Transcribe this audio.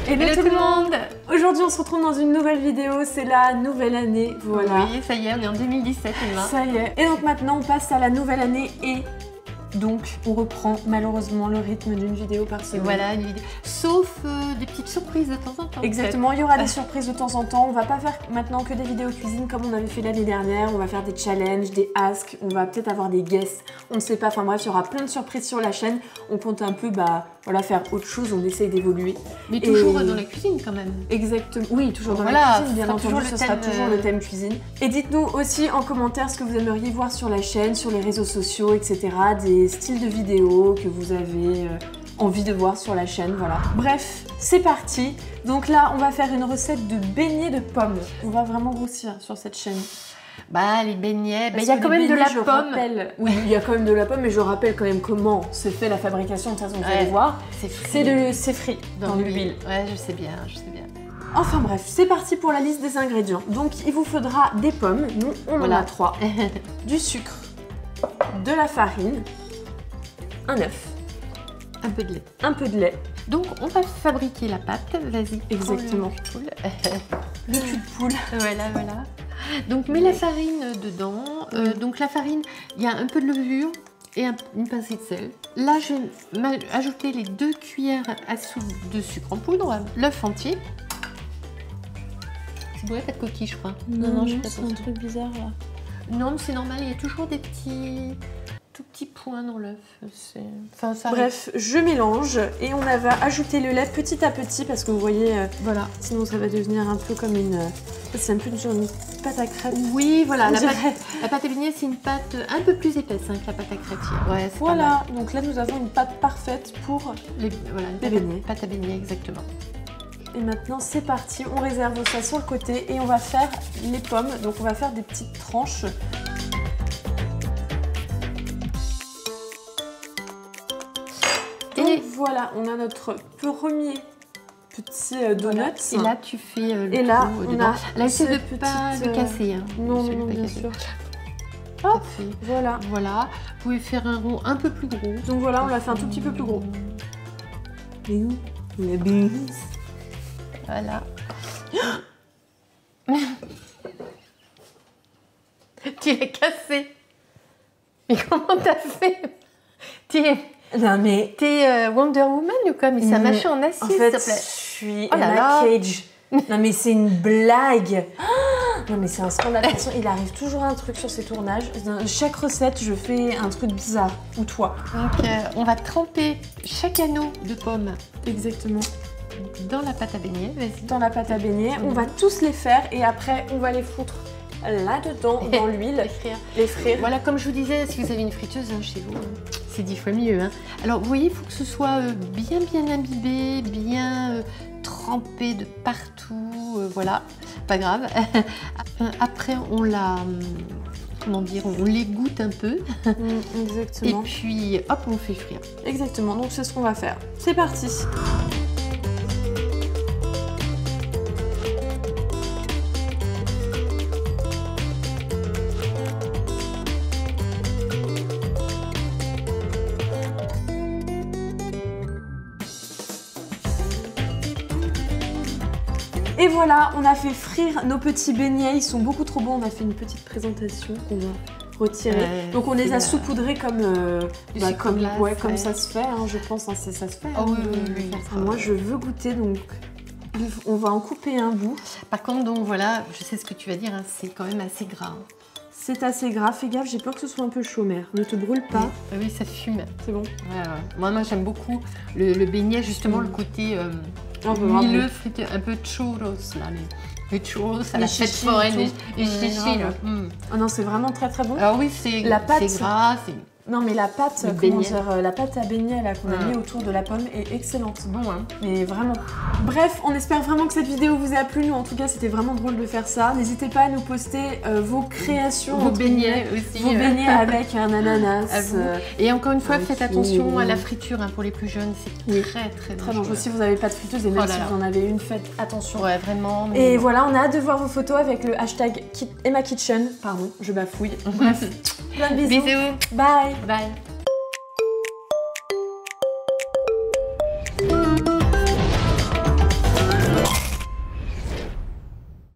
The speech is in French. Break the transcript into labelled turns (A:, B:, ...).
A: Hello tout le monde. Aujourd'hui on se retrouve dans une nouvelle vidéo, c'est la nouvelle année, voilà.
B: Oui, ça y est, on est en 2017 Emma.
A: Ça y est. Et donc maintenant on passe à la nouvelle année et donc on reprend malheureusement le rythme d'une vidéo par semaine.
B: Voilà, une vidéo. Sauf des petites surprises de temps en temps.
A: Exactement, il y aura des surprises de temps en temps. On va pas faire maintenant que des vidéos cuisine comme on avait fait l'année dernière. On va faire des challenges, des asks, on va peut-être avoir des guests, on ne sait pas. Enfin bref, il y aura plein de surprises sur la chaîne. On compte un peu voilà, faire autre chose, on essaye d'évoluer.
B: Mais toujours dans la cuisine quand même.
A: Exactement, oui, toujours dans
B: voilà,
A: la cuisine, bien entendu, ce sera toujours le thème cuisine. Et dites-nous aussi en commentaire ce que vous aimeriez voir sur la chaîne, sur les réseaux sociaux, etc. Des styles de vidéos que vous avez envie de voir sur la chaîne, voilà. Bref, c'est parti. Donc là, on va faire une recette de beignets de pommes. On va vraiment grossir sur cette chaîne.
B: Bah, les beignets, il y a quand même de la pomme.
A: Oui, il y a quand même de la pomme, mais je rappelle quand même comment se fait la fabrication. De toute façon, vous allez voir. C'est frit dans l'huile.
B: Ouais, je sais bien, je sais bien.
A: Enfin bref, c'est parti pour la liste des ingrédients. Donc, il vous faudra des pommes. Nous, on en a 3. Du sucre, de la farine, un œuf,
B: un peu de lait.
A: Un peu de lait.
B: Donc, on va fabriquer la pâte. Vas-y.
A: Exactement. Le cul de poule.
B: Voilà, voilà. Donc, mets la farine dedans. Donc, la farine, il y a un peu de levure et une pincée de sel. Là, je vais ajouter les 2 cuillères à soupe de sucre en poudre, l'œuf entier. Ça devrait pas de coquille, je crois.
A: Non, c'est un truc bizarre là.
B: Non, mais c'est normal, il y a toujours des tout petits points dans l'œuf. Enfin,
A: bref, je mélange et on va ajouter le lait petit à petit parce que vous voyez, voilà, sinon ça va devenir un peu comme une... C'est un peu une pâte à crêpes.
B: Oui, voilà, la pâte à beignets, c'est une pâte un peu plus épaisse que la pâte à crêpes. Ouais,
A: voilà, donc là nous avons une pâte parfaite pour les beignets.
B: Pâte à beignets, exactement.
A: Et maintenant c'est parti, on réserve ça sur le côté et on va faire les pommes. Donc on va faire des petites tranches. Et voilà, on a notre premier petit donut.
B: Et là, tu fais le
A: et là, on a
B: là, essaie de pas le casser. Hein.
A: Non, bien sûr. Hop, voilà.
B: Voilà. Vous pouvez faire un rond un peu plus gros.
A: Donc voilà, on l'a fait un tout petit peu plus gros. Et où la bise.
B: Voilà. Tu l'as cassé. Mais comment t'as fait?
A: Non mais...
B: T'es Wonder Woman ou quoi? Mais ça mâché en acier,
A: en fait,
B: s'il te plaît.
A: Je suis Emma Cage. Non mais c'est une blague. Non mais c'est un scandale. De toute façon, il arrive toujours un truc sur ces tournages. Dans chaque recette, je fais un truc bizarre. Ou toi.
B: Donc on va tremper chaque anneau de pommes.
A: Exactement.
B: Dans la pâte à beignets, vas-y.
A: Dans la pâte à beignets. On va tous les faire et après, on va les foutre là-dedans, dans l'huile. Les frire.
B: Voilà, comme je vous disais, si vous avez une friteuse chez vous, c'est 10 fois mieux. Hein. Alors, vous voyez, il faut que ce soit bien imbibé, bien trempé de partout. Voilà, pas grave. Après, on l'égoutte un peu.
A: Exactement.
B: Et puis, hop, on fait frire.
A: Exactement, donc c'est ce qu'on va faire. C'est parti. Et voilà, on a fait frire nos petits beignets, ils sont beaucoup trop bons. On a fait une petite présentation qu'on va retirer. Donc on les a saupoudrés comme ça se fait, hein, je pense, hein, ça se fait.
B: Oh,
A: hein,
B: oui.
A: Moi je veux goûter, donc on va en couper un bout.
B: Par contre, donc voilà, je sais ce que tu vas dire, hein, c'est quand même assez gras. Hein.
A: C'est assez gras, fais gaffe, j'ai peur que ce soit un peu chaud, mère. Ne te brûle pas.
B: Oui, ça fume.
A: C'est bon.
B: Ouais. Moi j'aime beaucoup le beignet, justement, le côté huileux, frité, un peu churros, là. Les churros à la fête foraine, les chichis, là.
A: Ah non, c'est vraiment très très bon.
B: Alors oui, c'est gras,
A: non mais la pâte, la pâte à beignets là qu'on a mis autour de la pomme est excellente.
B: Bon, hein.
A: Mais vraiment. Bref, on espère vraiment que cette vidéo vous a plu. Nous en tout cas, c'était vraiment drôle de faire ça. N'hésitez pas à nous poster vos créations.
B: Vos beignets aussi.
A: Vos beignets avec un ananas.
B: Et encore une fois, faites attention à la friture hein, pour les plus jeunes. C'est très
A: dangereux. Si vous n'avez pas de friteuse et même si vous en avez une, faites attention.
B: Ouais, vraiment.
A: Et voilà, on a hâte de voir vos photos avec le hashtag EmmaKitchen. Pardon, je bafouille. Bref, plein de bisous.
B: Bisous.
A: Bye.
B: Bye.